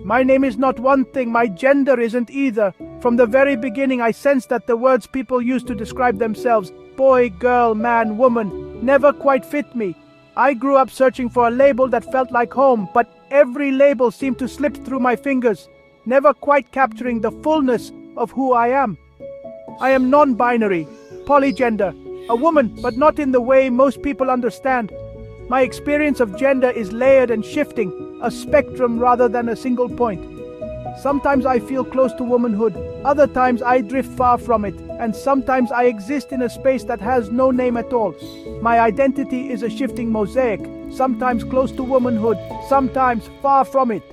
My name is not one thing, my gender isn't either. From the very beginning I sensed that the words people used to describe themselves, boy, girl, man, woman, never quite fit me. I grew up searching for a label that felt like home, but every label seemed to slip through my fingers, never quite capturing the fullness of who I am. I am non-binary, polygender, a woman, but not in the way most people understand. My experience of gender is layered and shifting, a spectrum rather than a single point. Sometimes I feel close to womanhood, other times I drift far from it, and sometimes I exist in a space that has no name at all. My identity is a shifting mosaic, sometimes close to womanhood, sometimes far from it.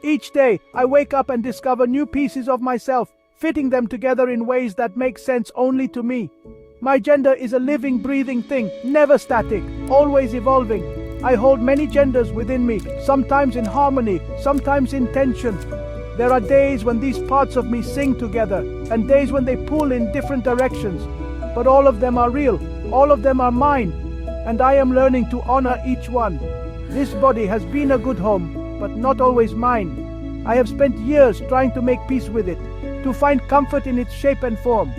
Each day, I wake up and discover new pieces of myself, fitting them together in ways that make sense only to me. My gender is a living, breathing thing, never static, always evolving. I hold many genders within me, sometimes in harmony, sometimes in tension. There are days when these parts of me sing together, and days when they pull in different directions. But all of them are real, all of them are mine, and I am learning to honor each one. This body has been a good home, but not always mine. I have spent years trying to make peace with it, to find comfort in its shape and form.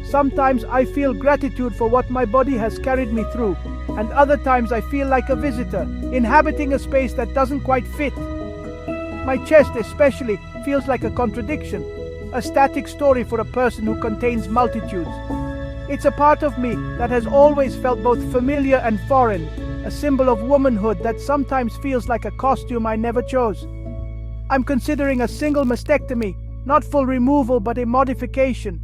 Sometimes I feel gratitude for what my body has carried me through, and other times I feel like a visitor, inhabiting a space that doesn't quite fit. My chest especially feels like a contradiction, a static story for a person who contains multitudes. It's a part of me that has always felt both familiar and foreign, a symbol of womanhood that sometimes feels like a costume I never chose. I'm considering a single mastectomy, not full removal but a modification.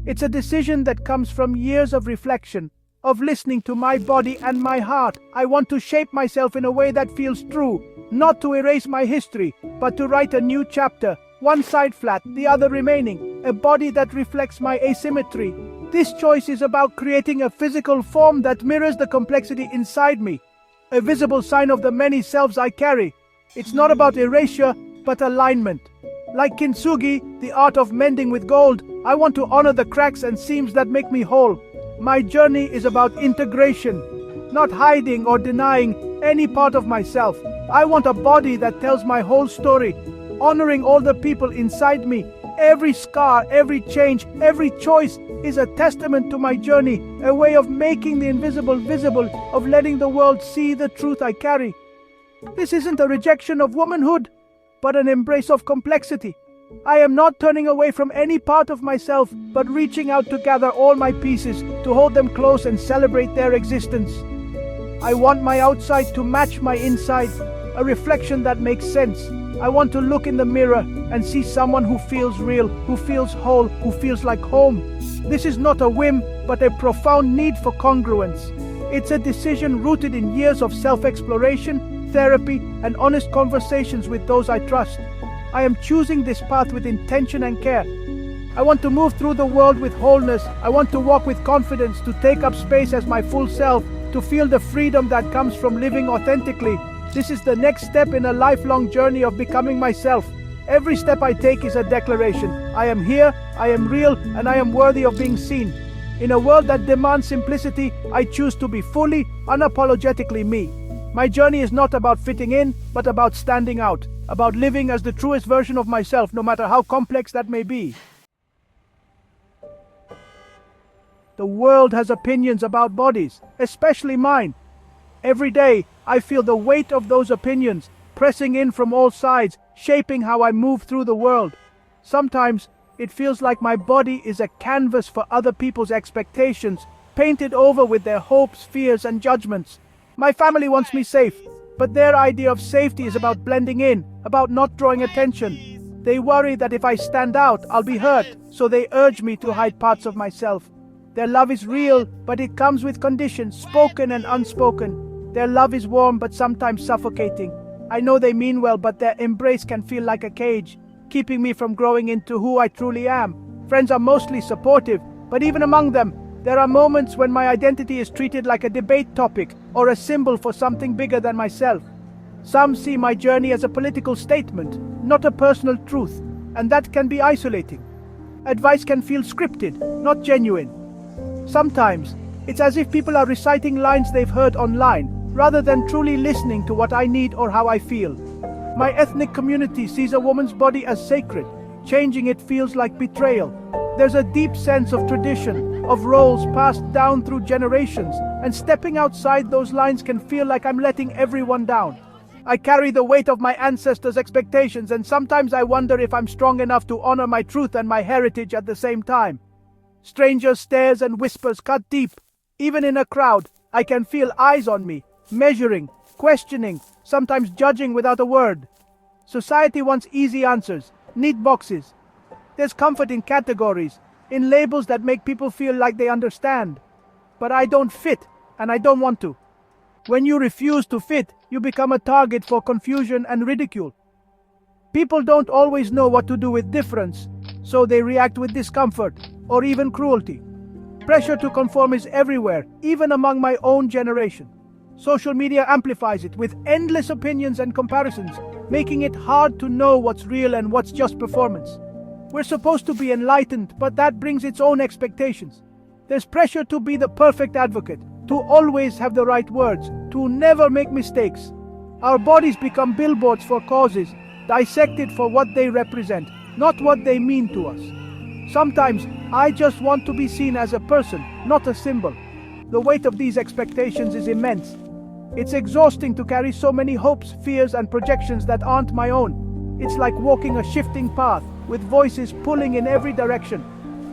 It's a decision that comes from years of reflection, of listening to my body and my heart. I want to shape myself in a way that feels true, not to erase my history, but to write a new chapter, one side flat, the other remaining, a body that reflects my asymmetry. This choice is about creating a physical form that mirrors the complexity inside me, a visible sign of the many selves I carry. It's not about erasure, but alignment. Like kintsugi, the art of mending with gold, I want to honor the cracks and seams that make me whole. My journey is about integration, not hiding or denying any part of myself. I want a body that tells my whole story, honoring all the people inside me. Every scar, every change, every choice is a testament to my journey, a way of making the invisible visible, of letting the world see the truth I carry. This isn't a rejection of womanhood, but an embrace of complexity. I am not turning away from any part of myself, but reaching out to gather all my pieces, to hold them close and celebrate their existence. I want my outside to match my inside, a reflection that makes sense. I want to look in the mirror and see someone who feels real, who feels whole, who feels like home. This is not a whim, but a profound need for congruence. It's a decision rooted in years of self-exploration, therapy, and honest conversations with those I trust. I am choosing this path with intention and care. I want to move through the world with wholeness. I want to walk with confidence, to take up space as my full self, to feel the freedom that comes from living authentically. This is the next step in a lifelong journey of becoming myself. Every step I take is a declaration. I am here, I am real, and I am worthy of being seen. In a world that demands simplicity, I choose to be fully, unapologetically me. My journey is not about fitting in, but about standing out, about living as the truest version of myself, no matter how complex that may be. The world has opinions about bodies, especially mine. Every day, I feel the weight of those opinions, pressing in from all sides, shaping how I move through the world. Sometimes, it feels like my body is a canvas for other people's expectations, painted over with their hopes, fears, and judgments. My family wants me safe, but their idea of safety is about blending in, about not drawing attention. They worry that if I stand out, I'll be hurt, so they urge me to hide parts of myself. Their love is real, but it comes with conditions, spoken and unspoken. Their love is warm, but sometimes suffocating. I know they mean well, but their embrace can feel like a cage, keeping me from growing into who I truly am. Friends are mostly supportive, but even among them, there are moments when my identity is treated like a debate topic or a symbol for something bigger than myself. Some see my journey as a political statement, not a personal truth, and that can be isolating. Advice can feel scripted, not genuine. Sometimes, it's as if people are reciting lines they've heard online, rather than truly listening to what I need or how I feel. My ethnic community sees a woman's body as sacred. Changing it feels like betrayal. There's a deep sense of tradition, of roles passed down through generations, and stepping outside those lines can feel like I'm letting everyone down. I carry the weight of my ancestors' expectations, and sometimes I wonder if I'm strong enough to honor my truth and my heritage at the same time. Strangers' stares and whispers cut deep. Even in a crowd, I can feel eyes on me, measuring, questioning, sometimes judging without a word. Society wants easy answers, neat boxes. There's comfort in categories, in labels that make people feel like they understand. But I don't fit, and I don't want to. When you refuse to fit, you become a target for confusion and ridicule. People don't always know what to do with difference, so they react with discomfort, or even cruelty. Pressure to conform is everywhere, even among my own generation. Social media amplifies it with endless opinions and comparisons, making it hard to know what's real and what's just performance. We're supposed to be enlightened, but that brings its own expectations. There's pressure to be the perfect advocate, to always have the right words, to never make mistakes. Our bodies become billboards for causes, dissected for what they represent, not what they mean to us. Sometimes I just want to be seen as a person, not a symbol. The weight of these expectations is immense. It's exhausting to carry so many hopes, fears, and projections that aren't my own. It's like walking a shifting path, with voices pulling in every direction.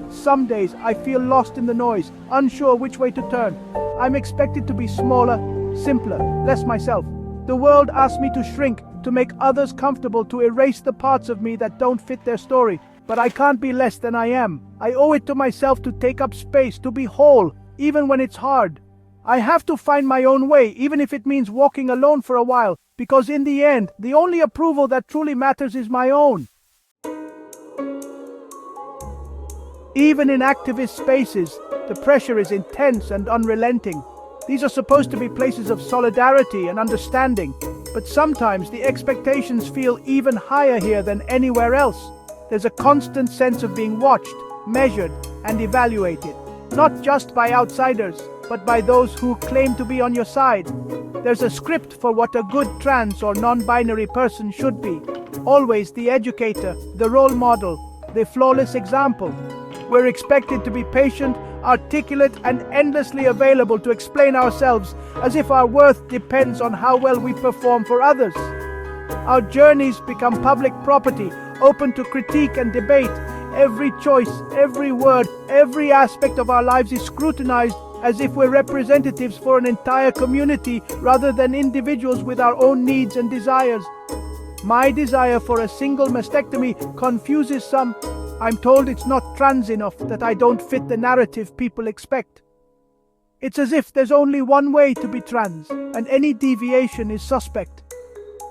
Some days I feel lost in the noise, unsure which way to turn. I'm expected to be smaller, simpler, less myself. The world asks me to shrink, to make others comfortable, to erase the parts of me that don't fit their story. But I can't be less than I am. I owe it to myself to take up space, to be whole, even when it's hard. I have to find my own way, even if it means walking alone for a while, because in the end, the only approval that truly matters is my own. Even in activist spaces, the pressure is intense and unrelenting. These are supposed to be places of solidarity and understanding, but sometimes the expectations feel even higher here than anywhere else. There's a constant sense of being watched, measured, and evaluated, not just by outsiders, but by those who claim to be on your side. There's a script for what a good trans or non-binary person should be. Always the educator, the role model, the flawless example. We're expected to be patient, articulate, and endlessly available to explain ourselves, as if our worth depends on how well we perform for others. Our journeys become public property, open to critique and debate. Every choice, every word, every aspect of our lives is scrutinized as if we're representatives for an entire community rather than individuals with our own needs and desires. My desire for a single mastectomy confuses some. I'm told it's not trans enough, that I don't fit the narrative people expect. It's as if there's only one way to be trans, and any deviation is suspect.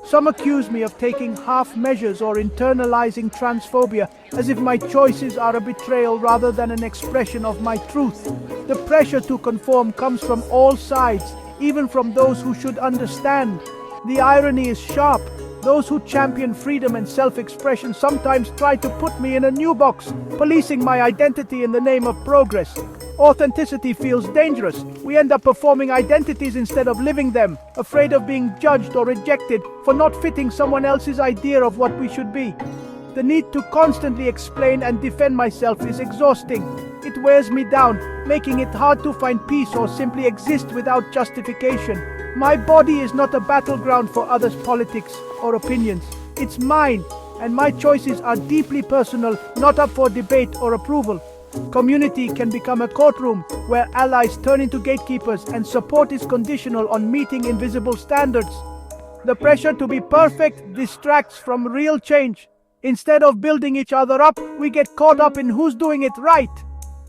Some accuse me of taking half measures or internalizing transphobia, as if my choices are a betrayal rather than an expression of my truth. The pressure to conform comes from all sides, even from those who should understand. The irony is sharp. Those who champion freedom and self-expression sometimes try to put me in a new box, policing my identity in the name of progress. Authenticity feels dangerous. We end up performing identities instead of living them, afraid of being judged or rejected for not fitting someone else's idea of what we should be. The need to constantly explain and defend myself is exhausting. It wears me down, making it hard to find peace or simply exist without justification. My body is not a battleground for others' politics or opinions. It's mine, and my choices are deeply personal, not up for debate or approval. Community can become a courtroom where allies turn into gatekeepers and support is conditional on meeting invisible standards. The pressure to be perfect distracts from real change. Instead of building each other up, we get caught up in who's doing it right.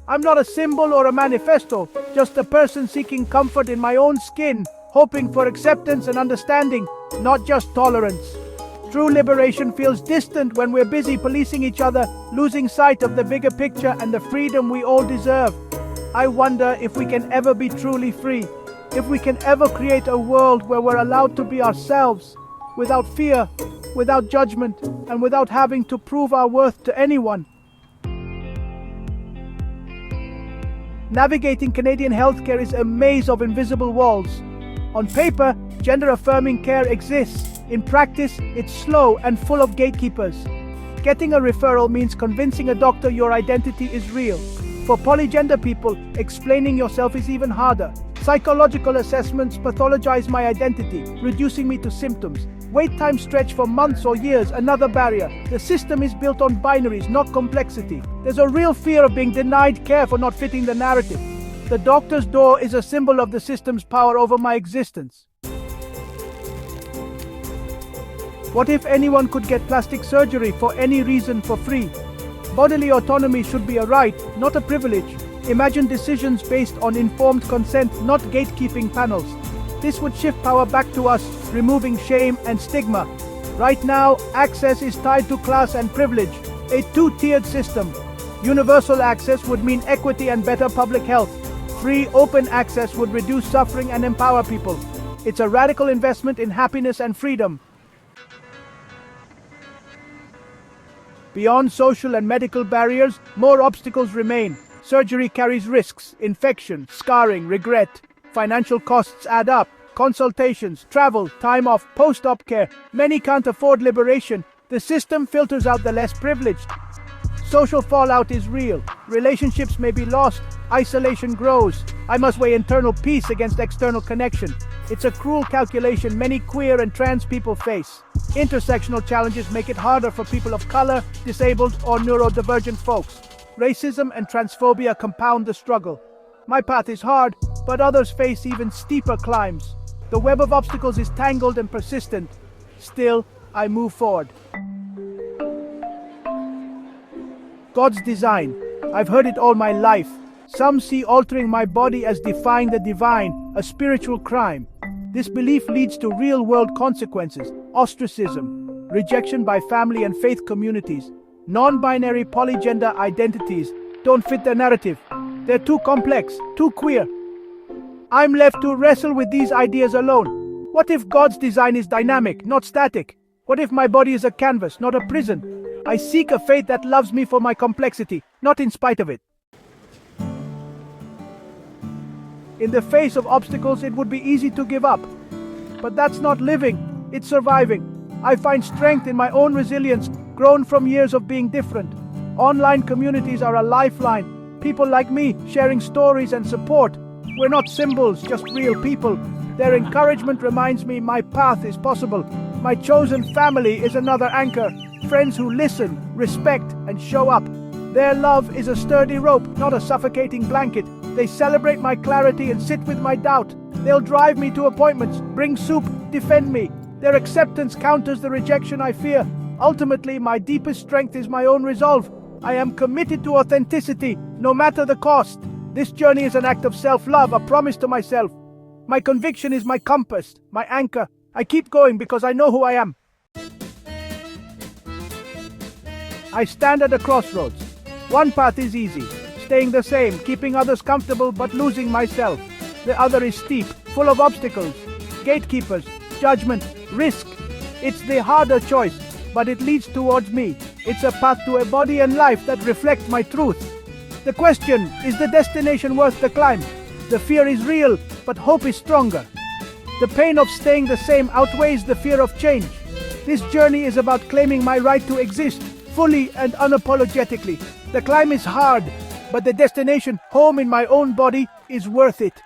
I'm not a symbol or a manifesto, just a person seeking comfort in my own skin, hoping for acceptance and understanding, not just tolerance. True liberation feels distant when we're busy policing each other, losing sight of the bigger picture and the freedom we all deserve. I wonder if we can ever be truly free, if we can ever create a world where we're allowed to be ourselves, without fear, without judgment, and without having to prove our worth to anyone. Navigating Canadian healthcare is a maze of invisible walls. On paper, gender-affirming care exists. In practice, it's slow and full of gatekeepers. Getting a referral means convincing a doctor your identity is real. For polygender people, explaining yourself is even harder. Psychological assessments pathologize my identity, reducing me to symptoms. Wait times stretch for months or years, another barrier. The system is built on binaries, not complexity. There's a real fear of being denied care for not fitting the narrative. The doctor's door is a symbol of the system's power over my existence. What if anyone could get plastic surgery for any reason for free? Bodily autonomy should be a right, not a privilege. Imagine decisions based on informed consent, not gatekeeping panels. This would shift power back to us, removing shame and stigma. Right now, access is tied to class and privilege, a two-tiered system. Universal access would mean equity and better public health. Free, open access would reduce suffering and empower people. It's a radical investment in happiness and freedom. Beyond social and medical barriers, more obstacles remain. Surgery carries risks, infection, scarring, regret. Financial costs add up. Consultations, travel, time off, post-op care. Many can't afford liberation. The system filters out the less privileged. Social fallout is real. Relationships may be lost. Isolation grows. I must weigh internal peace against external connection. It's a cruel calculation many queer and trans people face. Intersectional challenges make it harder for people of color, disabled, or neurodivergent folks. Racism and transphobia compound the struggle. My path is hard, but others face even steeper climbs. The web of obstacles is tangled and persistent. Still, I move forward. God's design. I've heard it all my life. Some see altering my body as defying the divine, a spiritual crime. This belief leads to real-world consequences: ostracism, rejection by family and faith communities. Non-binary polygender identities don't fit the narrative. They're too complex, too queer. I'm left to wrestle with these ideas alone. What if God's design is dynamic, not static? What if my body is a canvas, not a prison? I seek a faith that loves me for my complexity, not in spite of it. In the face of obstacles, it would be easy to give up. But that's not living, it's surviving. I find strength in my own resilience, grown from years of being different. Online communities are a lifeline. People like me sharing stories and support. We're not symbols, just real people. Their encouragement reminds me my path is possible. My chosen family is another anchor. Friends who listen, respect, and show up. Their love is a sturdy rope, not a suffocating blanket. They celebrate my clarity and sit with my doubt. They'll drive me to appointments, bring soup, defend me. Their acceptance counters the rejection I fear. Ultimately, my deepest strength is my own resolve. I am committed to authenticity, no matter the cost. This journey is an act of self-love, a promise to myself. My conviction is my compass, my anchor. I keep going because I know who I am. I stand at a crossroads. One path is easy, staying the same, keeping others comfortable but losing myself. The other is steep, full of obstacles, gatekeepers, judgment, risk. It's the harder choice, but it leads towards me. It's a path to a body and life that reflects my truth. The question, is the destination worth the climb? The fear is real, but hope is stronger. The pain of staying the same outweighs the fear of change. This journey is about claiming my right to exist, fully and unapologetically. The climb is hard, but the destination, home in my own body, is worth it.